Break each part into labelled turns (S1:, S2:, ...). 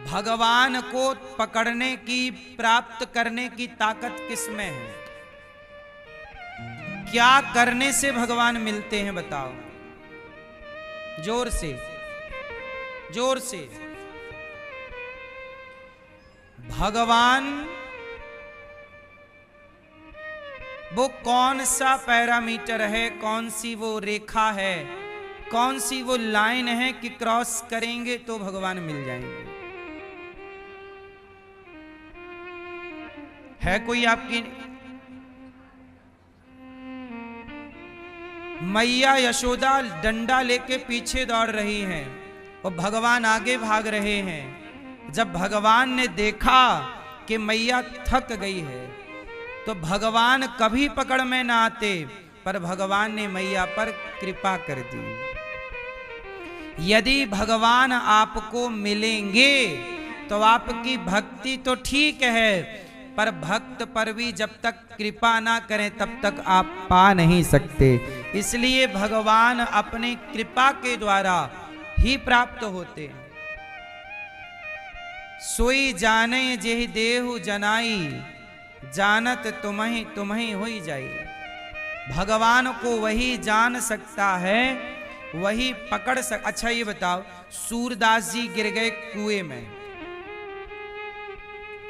S1: भगवान को पकड़ने की, प्राप्त करने की ताकत किसमें है? क्या करने से भगवान मिलते हैं बताओ? जोर से, जोर से। भगवान वो कौन सा पैरामीटर है, कौन सी वो रेखा है, कौन सी वो लाइन है कि क्रॉस करेंगे तो भगवान मिल जाएंगे? है कोई आपकी? मैया यशोदा डंडा लेके पीछे दौड़ रही हैं और भगवान आगे भाग रहे हैं। जब भगवान ने देखा कि मैया थक गई है तो भगवान कभी पकड़ में ना आते, पर भगवान ने मैया पर कृपा कर दी। यदि भगवान आपको मिलेंगे तो आपकी भक्ति तो ठीक है, पर भक्त पर भी जब तक कृपा ना करें तब तक आप पा नहीं सकते। इसलिए भगवान अपने कृपा के द्वारा ही प्राप्त होते हैं। सोई जाने जेहि देहु जनाई, जानत तुम्हें होई जाई। भगवान को वही जान सकता है, वही पकड़ अच्छा ये बताओ, सूरदास जी गिर गए कुएं में,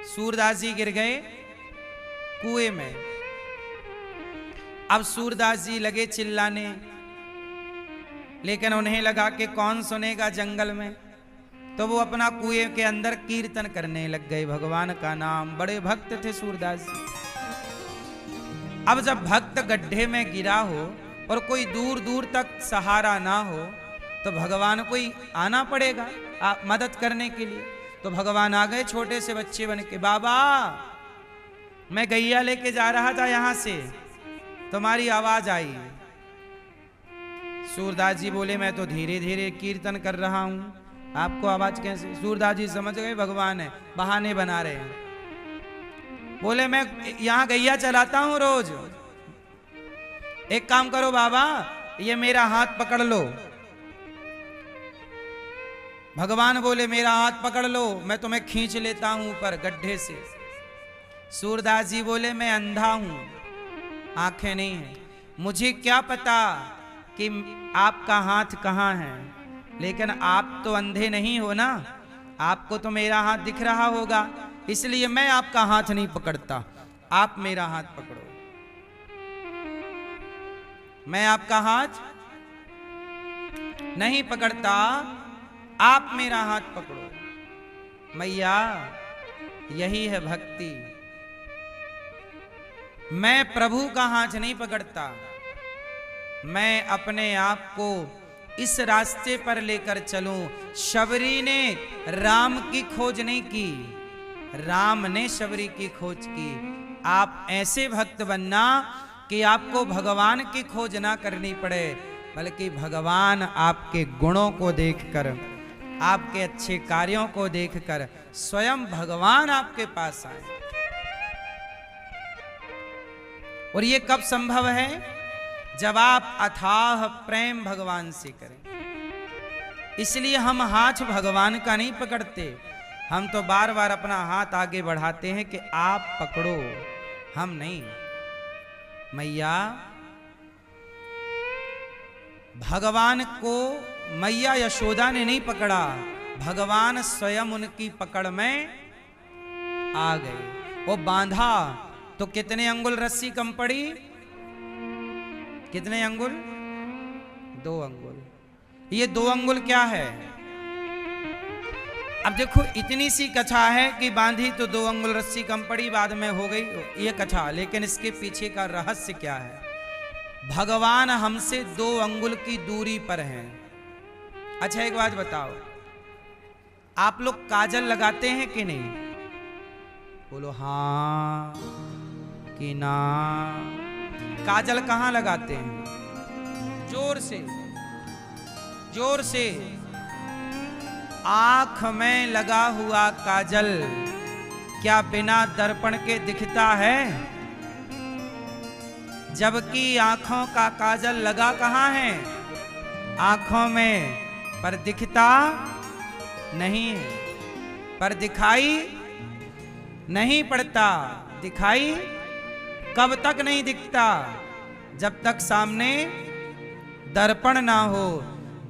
S1: सूरदास जी गिर गए कुएं में। अब सूरदास जी लगे चिल्लाने, लेकिन उन्हें लगा कि कौन सुनेगा जंगल में, तो वो अपना कुएं के अंदर कीर्तन करने लग गए भगवान का नाम। बड़े भक्त थे सूरदास जी। अब जब भक्त गड्ढे में गिरा हो और कोई दूर दूर तक सहारा ना हो तो भगवान को ही आना पड़ेगा मदद करने के लिए। तो भगवान आ गए छोटे से बच्चे बन के, बाबा मैं गैया लेके जा रहा था यहां से, तुम्हारी आवाज आई। सूरदास जी बोले मैं तो धीरे धीरे कीर्तन कर रहा हूं, आपको आवाज कैसे? सूरदास जी समझ गए भगवान है, बहाने बना रहे हैं। बोले मैं यहां गैया चलाता हूं रोज, एक काम करो बाबा, ये मेरा हाथ पकड़ लो। भगवान बोले मेरा हाथ पकड़ लो, मैं तुम्हें खींच लेता हूं ऊपर गड्ढे से। सूरदास जी बोले मैं अंधा हूं, आंखें नहीं है, मुझे क्या पता कि आपका हाथ कहां है, लेकिन आप तो अंधे नहीं हो ना, आपको तो मेरा हाथ दिख रहा होगा, इसलिए मैं आपका हाथ नहीं पकड़ता, आप मेरा हाथ पकड़ो। मैं आपका हाथ नहीं पकड़ता, आप मेरा हाथ पकड़ो। मैया यही है भक्ति। मैं प्रभु का हाथ नहीं पकड़ता, मैं अपने आप को इस रास्ते पर लेकर चलूं। शबरी ने राम की खोज नहीं की, राम ने शबरी की खोज की। आप ऐसे भक्त बनना कि आपको भगवान की खोज ना करनी पड़े, बल्कि भगवान आपके गुणों को देखकर, आपके अच्छे कार्यों को देखकर स्वयं भगवान आपके पास आए। और ये कब संभव है? जब आप अथाह प्रेम भगवान से करें। इसलिए हम हाथ भगवान का नहीं पकड़ते, हम तो बार बार अपना हाथ आगे बढ़ाते हैं कि आप पकड़ो, हम नहीं। मैया भगवान को मैया यशोदा ने नहीं पकड़ा, भगवान स्वयं उनकी पकड़ में आ गए। वो बांधा तो कितने अंगुल रस्सी कम पड़ी? कितने अंगुल? 2 अंगुल। ये 2 अंगुल क्या है? अब देखो इतनी सी कथा है कि बांधी तो 2 अंगुल रस्सी कम पड़ी, बाद में हो गई ये कथा, लेकिन इसके पीछे का रहस्य क्या है? भगवान हमसे 2 अंगुल की दूरी पर हैं। अच्छा एक बात बताओ, आप लोग काजल लगाते हैं कि नहीं? बोलो हाँ कि ना। काजल कहां लगाते हैं? जोर से, जोर से। आंख में लगा हुआ काजल क्या बिना दर्पण के दिखता है? जबकि आंखों का काजल लगा कहां है? आंखों में, पर दिखता नहीं है। पर दिखाई नहीं पड़ता। दिखाई कब तक नहीं दिखता? जब तक सामने दर्पण ना हो।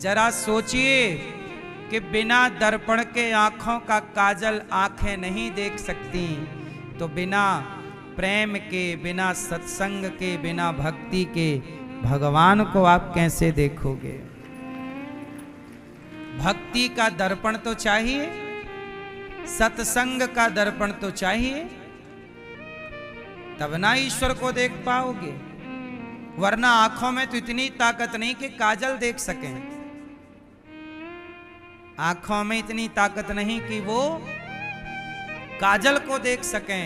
S1: जरा सोचिए कि बिना दर्पण के आंखों का काजल आंखें नहीं देख सकती, तो बिना प्रेम के, बिना सत्संग के, बिना भक्ति के भगवान को आप कैसे देखोगे? भक्ति का दर्पण तो चाहिए, सत्संग का दर्पण तो चाहिए, तब ना ईश्वर को देख पाओगे। वरना आंखों में तो इतनी ताकत नहीं कि काजल देख सकें। आंखों में इतनी ताकत नहीं कि वो काजल को देख सकें।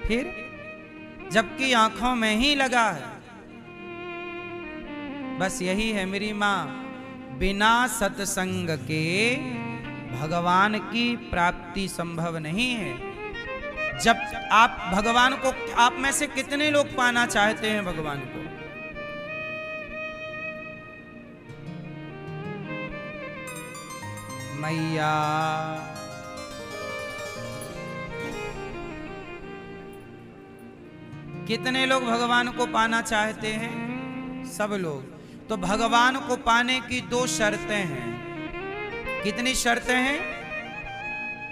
S1: फिर जबकि आंखों में ही लगा है। बस यही है मेरी मां, बिना सत्संग के भगवान की प्राप्ति संभव नहीं है। जब आप भगवान को, आप में से कितने लोग पाना चाहते हैं भगवान को? मैया कितने लोग भगवान को पाना चाहते हैं? सब लोग। तो भगवान को पाने की दो शर्तें हैं। कितनी शर्तें हैं?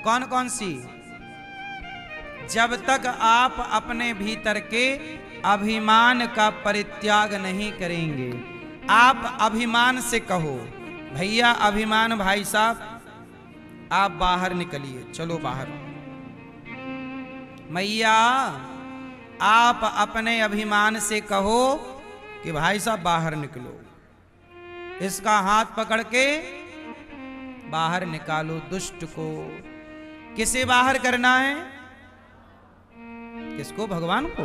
S1: कौन कौन सी? जब तक आप अपने भीतर के अभिमान का परित्याग नहीं करेंगे। आप अभिमान से कहो, भैया अभिमान भाई साहब आप बाहर निकलिए, चलो बाहर। मैया आप अपने अभिमान से कहो कि भाई साहब बाहर निकलो। इसका हाथ पकड़ के बाहर निकालो दुष्ट को। किसे बाहर करना है? किसको? भगवान को।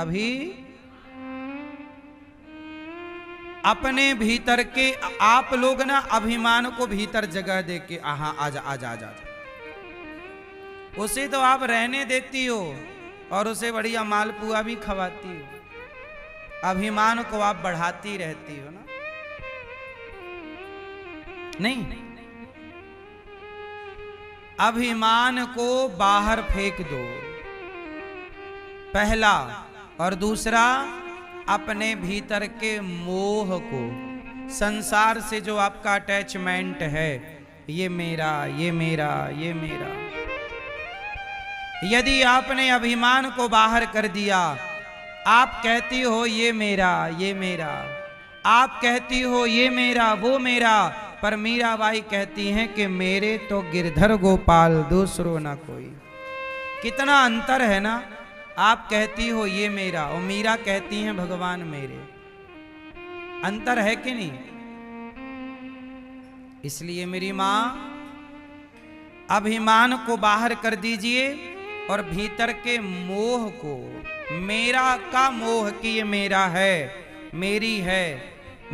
S1: अभी अपने भीतर के आप लोग ना अभिमान को भीतर जगह दे के आहा आजा आजा आजा, उसे तो आप रहने देती हो और उसे बढ़िया मालपुआ भी खवाती हो। अभिमान को आप बढ़ाती रहती हो ना? नहीं, अभिमान को बाहर फेंक दो, पहला। और दूसरा, अपने भीतर के मोह को, संसार से जो आपका अटैचमेंट है, ये मेरा, ये मेरा, ये मेरा। यदि आपने अभिमान को बाहर कर दिया, आप कहती हो ये मेरा, ये मेरा, आप कहती हो ये मेरा, वो मेरा, पर मीराबाई कहती हैं कि मेरे तो गिरधर गोपाल दूसरो ना कोई। कितना अंतर है ना? आप कहती हो ये मेरा और मीरा कहती हैं भगवान मेरे। अंतर है कि नहीं? इसलिए मेरी मां, अभिमान को बाहर कर दीजिए और भीतर के मोह को, मेरा का मोह कि ये मेरा है, मेरी है,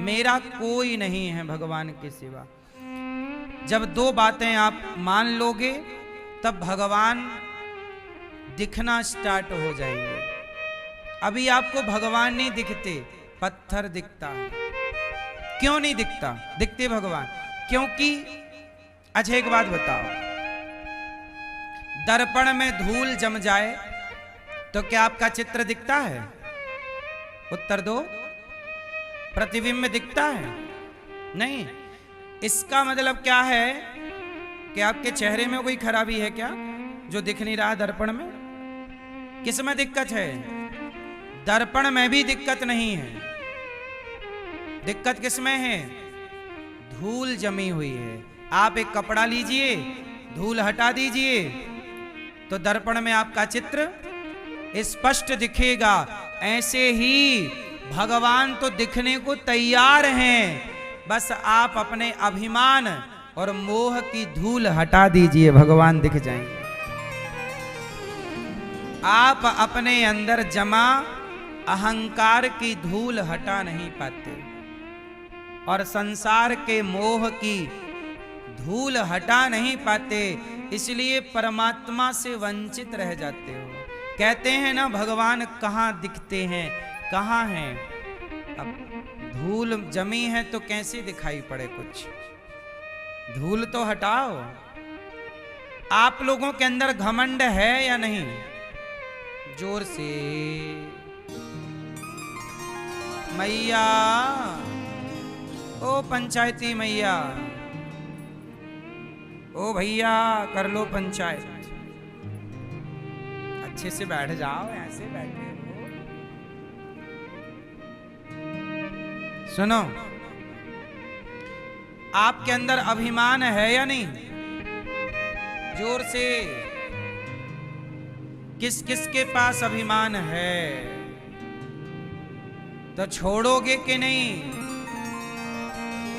S1: मेरा कोई नहीं है भगवान के सिवा। जब दो बातें आप मान लोगे तब भगवान दिखना स्टार्ट हो जाएंगे। अभी आपको भगवान नहीं दिखते, पत्थर दिखता है। क्यों नहीं दिखता? दिखते भगवान क्योंकि, अच्छा एक बात बताओ, दर्पण में धूल जम जाए तो क्या आपका चित्र दिखता है? उत्तर दो। प्रतिबिंब दिखता है? नहीं। इसका मतलब क्या है कि आपके चेहरे में कोई खराबी है क्या जो दिख नहीं रहा दर्पण में? किस में दिक्कत है? दर्पण में भी दिक्कत नहीं है। दिक्कत किस में है? धूल जमी हुई है। आप एक कपड़ा लीजिए, धूल हटा दीजिए, तो दर्पण में आपका चित्र स्पष्ट दिखेगा। ऐसे ही भगवान तो दिखने को तैयार हैं, बस आप अपने अभिमान और मोह की धूल हटा दीजिए, भगवान दिख जाएंगे। आप अपने अंदर जमा अहंकार की धूल हटा नहीं पाते और संसार के मोह की धूल हटा नहीं पाते, इसलिए परमात्मा से वंचित रह जाते हो। कहते हैं ना, भगवान कहाँ दिखते हैं, कहाँ हैं? अब धूल जमी है तो कैसे दिखाई पड़े कुछ? धूल तो हटाओ। आप लोगों के अंदर घमंड है या नहीं? जोर से। मैया, ओ पंचायती मैया, ओ भैया कर लो पंचायत। अच्छे से बैठ जाओ, ऐसे बैठे हो। सुनो, आपके अंदर अभिमान है या नहीं? जोर से। किस किस के पास अभिमान है? तो छोड़ोगे कि नहीं?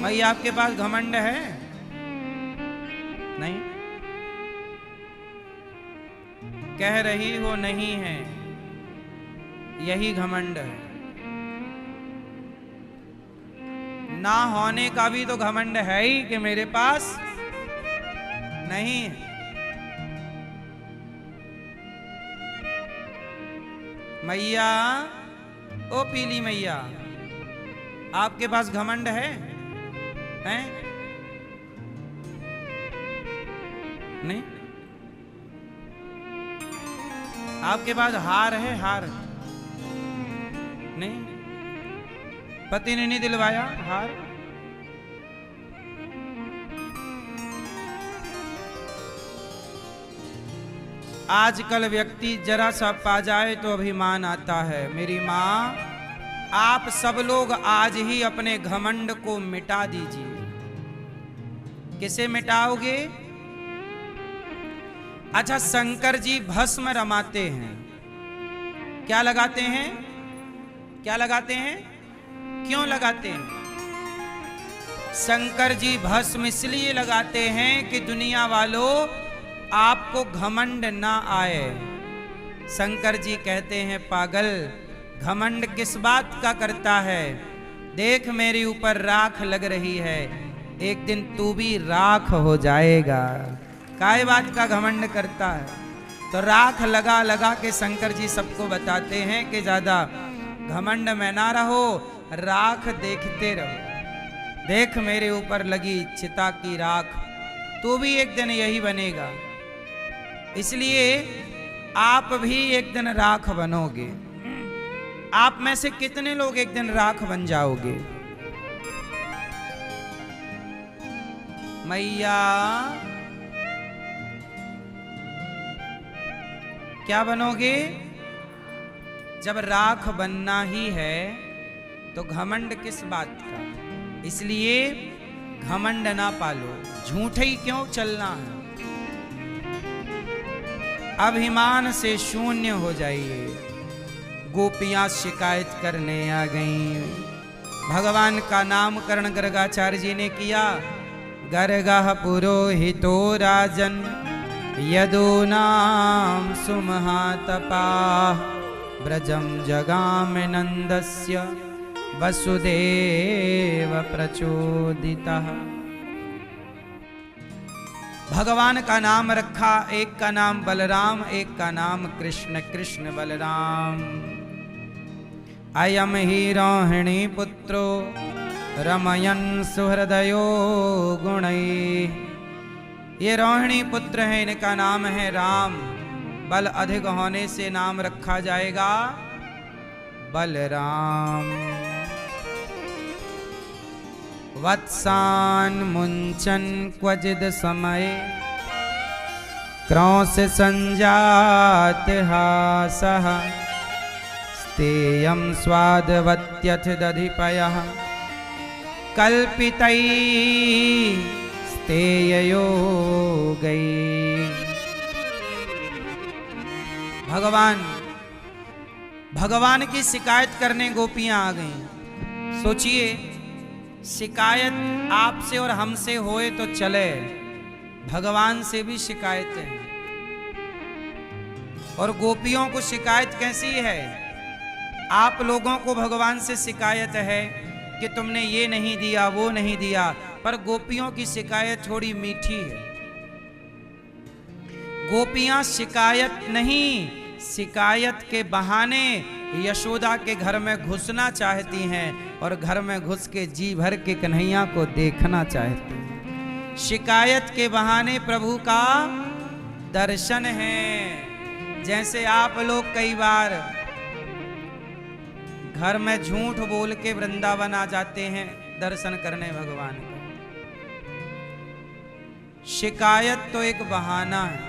S1: भाई आपके पास घमंड है? नहीं? कह रही हो नहीं है, यही घमंड है। ना होने का भी तो घमंड है ही कि मेरे पास नहीं है। मैया, ओ पीली मैया, आपके पास घमंड है? हैं? नहीं? आपके पास हार है? हार नहीं? पति ने नहीं दिलवाया हार? आजकल व्यक्ति जरा सा पा जाए तो अभिमान आता है। मेरी माँ, आप सब लोग आज ही अपने घमंड को मिटा दीजिए। किसे मिटाओगे? अच्छा, शंकर जी भस्म रमाते हैं। क्या लगाते हैं? क्या लगाते हैं? क्यों लगाते हैं? शंकर जी भस्म इसलिए लगाते हैं कि दुनिया वालों आपको घमंड ना आए। शंकर जी कहते हैं, पागल, घमंड किस बात का करता है? देख मेरे ऊपर राख लग रही है, एक दिन तू भी राख हो जाएगा। काय बात का घमंड करता है? तो राख लगा लगा के शंकर जी सबको बताते हैं कि ज्यादा घमंड में ना रहो, राख देखते रहो। देख मेरे ऊपर लगी चिता की राख, तू भी एक दिन यही बनेगा। इसलिए आप भी एक दिन राख बनोगे। आप में से कितने लोग एक दिन राख बन जाओगे? मैया, क्या बनोगे? जब राख बनना ही है तो घमंड किस बात का? इसलिए घमंड ना पालो। झूठे ही क्यों चलना है? अभिमान से शून्य हो जाइए। गोपियां शिकायत करने आ गईं। भगवान का नामकरण गर्गाचार्य जी ने किया। गर्गः पुरोहितो राजन यदूनां सुमहातपाः व्रजं जगाम नंदस्य वसुदेव प्रचोदितः। भगवान का नाम रखा। एक का नाम बलराम, एक का नाम कृष्ण, कृष्ण बलराम। अयम ही रोहिणी पुत्रो रमयन सुहृदयो गुणैः। ये रोहिणी पुत्र है, इनका नाम है राम। बल अधिक होने से नाम रखा जाएगा बलराम। वत्सान मुंचन क्वचिद समय क्रौंस संजात हासः। स्तेयं स्वादवत्यथ दधिपयः कल्पितैः स्तेययो गई। भगवान की शिकायत करने गोपियां आ गईं। सोचिए, शिकायत आपसे और हमसे होए तो चले, भगवान से भी शिकायतें हैं। और गोपियों को शिकायत कैसी है? आप लोगों को भगवान से शिकायत है कि तुमने ये नहीं दिया, वो नहीं दिया, पर गोपियों की शिकायत थोड़ी मीठी है। गोपियां शिकायत नहीं, शिकायत के बहाने यशोदा के घर में घुसना चाहती हैं और घर में घुस के जी भर के कन्हैया को देखना चाहती हैं। शिकायत के बहाने प्रभु का दर्शन है। जैसे आप लोग कई बार घर में झूठ बोल के वृंदावन आ जाते हैं दर्शन करने भगवान का। शिकायत तो एक बहाना है।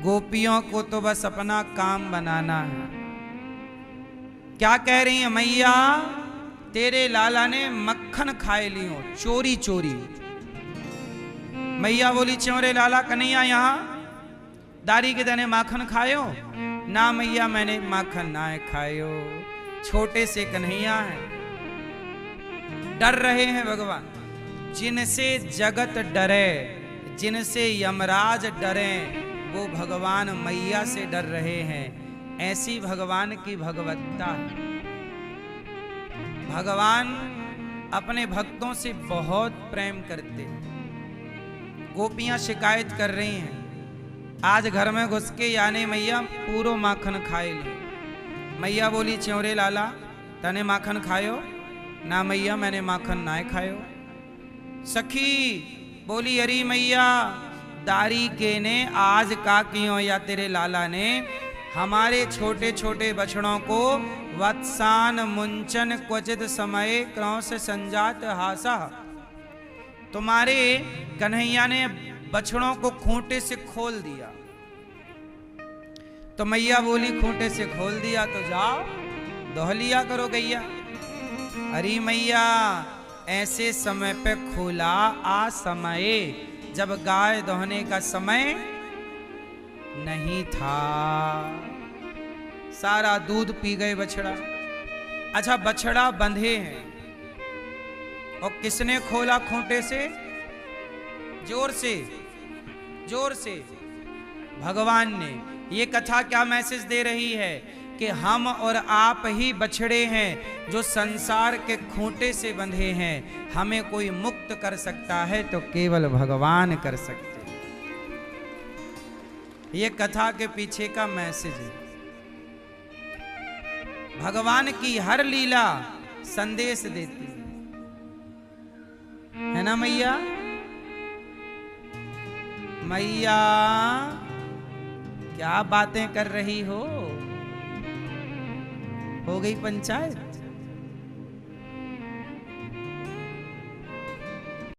S1: गोपियों को तो बस अपना काम बनाना है। क्या कह रही है मैया, तेरे लाला ने मक्खन खाए लियो चोरी चोरी। मैया बोली चोरे लाला कन्हैया यहाँ दारी के दने माखन खायो ना। मैया मैंने माखन ना खायो। छोटे से कन्हैया हैं, डर रहे हैं भगवान। जिनसे जगत डरे, जिनसे यमराज डरे, वो भगवान मैया से डर रहे हैं। ऐसी भगवान की भगवत्ता। भगवान अपने भक्तों से बहुत प्रेम करते। गोपियां शिकायत कर रही हैं, आज घर में घुस के यानी मैया पूरो माखन खाए ली। मैया बोली च्योरे लाला तने माखन खायो ना। मैया मैंने माखन ना खायो। सखी बोली अरे मैया दारी के ने आज का क्यों या तेरे लाला ने हमारे छोटे छोटे बछड़ों को वत्सान मुंचन क्वचित समय क्रौस संजात हासा। तुम्हारे कन्हैया ने बछड़ों को खूंटे से खोल दिया। तो मैया बोली खूंटे से खोल दिया तो जाओ दोह लिया करो गैया। अरे मैया ऐसे समय पे खोला आ समय जब गाय दोहने का समय नहीं था। सारा दूध पी गए बछड़ा। अच्छा बछड़ा बंधे हैं और किसने खोला खूंटे से? जोर से जोर से भगवान ने। ये कथा क्या मैसेज दे रही है कि हम और आप ही बछड़े हैं जो संसार के खूंटे से बंधे हैं। हमें कोई मुक्त कर सकता है तो केवल भगवान कर सकते हैं। ये कथा के पीछे का मैसेज है। भगवान की हर लीला संदेश देती है ना मैया। मैया क्या बातें कर रही हो गई पंचायत।